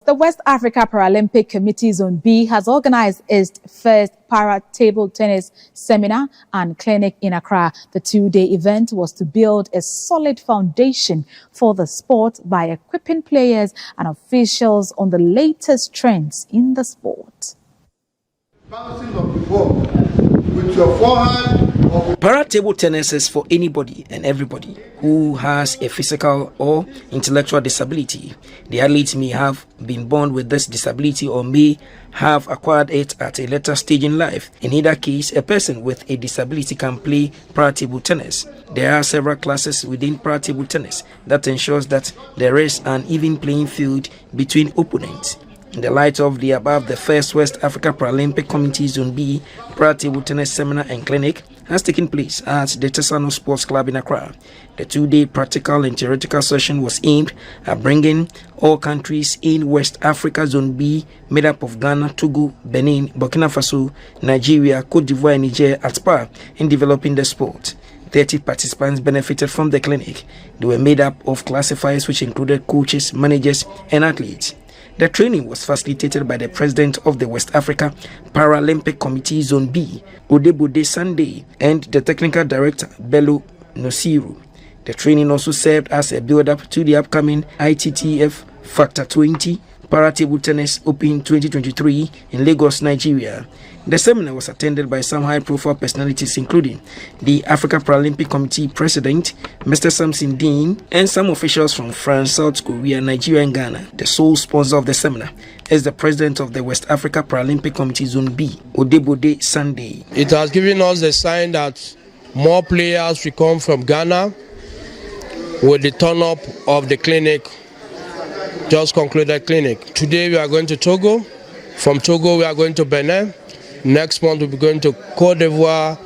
The West Africa Paralympic Committee Zone B has organized its first para-table tennis seminar and clinic in Accra. The two-day event was to build a solid foundation for the sport by equipping players and officials on the latest trends in the sport. Bouncing of the ball with your forehand. Para-table tennis is for anybody and everybody who has a physical or intellectual disability. The athlete may have been born with this disability or may have acquired it at a later stage in life. In either case, a person with a disability can play para-table tennis. There are several classes within para-table tennis that ensures that there is an even playing field between opponents. In the light of the above, the first West Africa Paralympic Committee Zone B para-table tennis seminar and clinic has taken place at the Tesano Sports Club in Accra. The two-day practical and theoretical session was aimed at bringing all countries in West Africa Zone B, made up of Ghana, Togo, Benin, Burkina Faso, Nigeria, Cote d'Ivoire, and Niger, at par in developing the sport. 30 participants benefited from the clinic. They were made up of classifiers which included coaches, managers, and athletes. The training was facilitated by the president of the West Africa Paralympic Committee Zone B, Odebode Sunday, and the technical director, Bello Nosiru. The training also served as a build-up to the upcoming ITTF Factor 20 Para-Table Tennis Open 2023 in Lagos, Nigeria. The seminar was attended by some high-profile personalities, including the Africa Paralympic Committee President, Mr. Samson Dean, and some officials from France, South Korea, Nigeria, and Ghana. The sole sponsor of the seminar is the president of the West Africa Paralympic Committee Zone B, Odebode Sunday. It has given us a sign that more players will come from Ghana with the turn-up of the clinic. Just concluded clinic. Today we are going to Togo. From Togo we are going to Benin. Next month we'll be going to Cote d'Ivoire,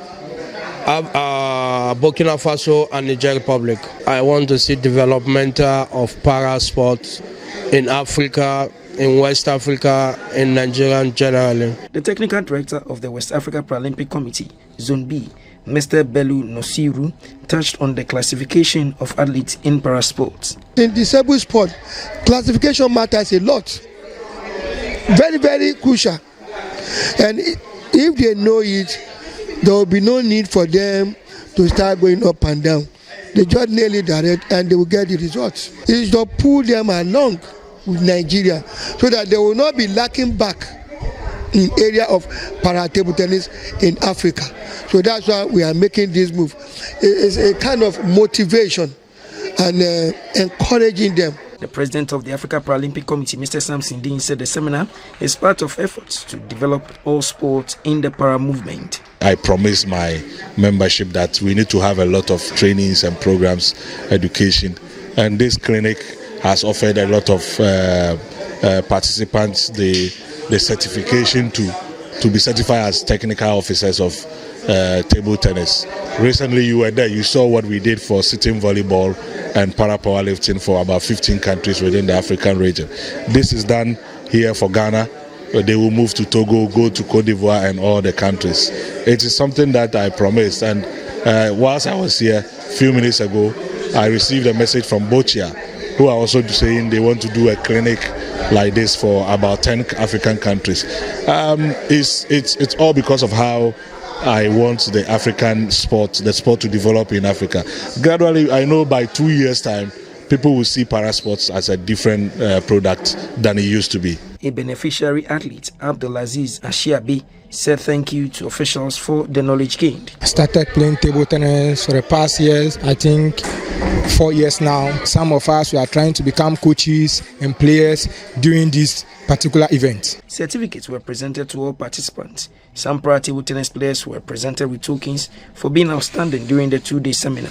Burkina Faso, and Niger Republic. I want to see development of para sports in Africa, in West Africa, in Nigeria generally. The technical director of the West Africa Paralympic Committee, Zone B, Mr. Bello Nosiru, touched on the classification of athletes in para sports. In disabled sport, classification matters a lot. Very, very crucial. And if they know it, there will be no need for them to start going up and down. They just nail it direct and they will get the results. It's to pull them along with Nigeria so that they will not be lacking back in area of para-table tennis in Africa. So that's why we are making this move. It's a kind of motivation and encouraging them. The president of the Africa Paralympic Committee, Mr. Samson Dean, said the seminar is part of efforts to develop all sports in the para movement. I promised my membership that we need to have a lot of trainings and programs, education, and this clinic has offered a lot of participants the certification to be certified as technical officers of table tennis. Recently you were there, you saw what we did for sitting volleyball and para-powerlifting for about 15 countries within the African region. This is done here for Ghana. They will move to Togo, go to Cote d'Ivoire and all the countries. It is something that I promised, and whilst I was here a few minutes ago, I received a message from Bochia, who are also saying they want to do a clinic like this for about 10 African countries. It's all because of how I want the African sport, the sport to develop in Africa. Gradually, I know by 2 years' time, people will see para sports as a different product than it used to be. A beneficiary athlete, Abdulaziz Ashiabi, said thank you to officials for the knowledge gained. I started playing table tennis for the past years, I think 4 years now. Some of us, we are trying to become coaches and players during this particular event. Certificates were presented to all participants. Some para-table tennis players were presented with tokens for being outstanding during the two-day seminar.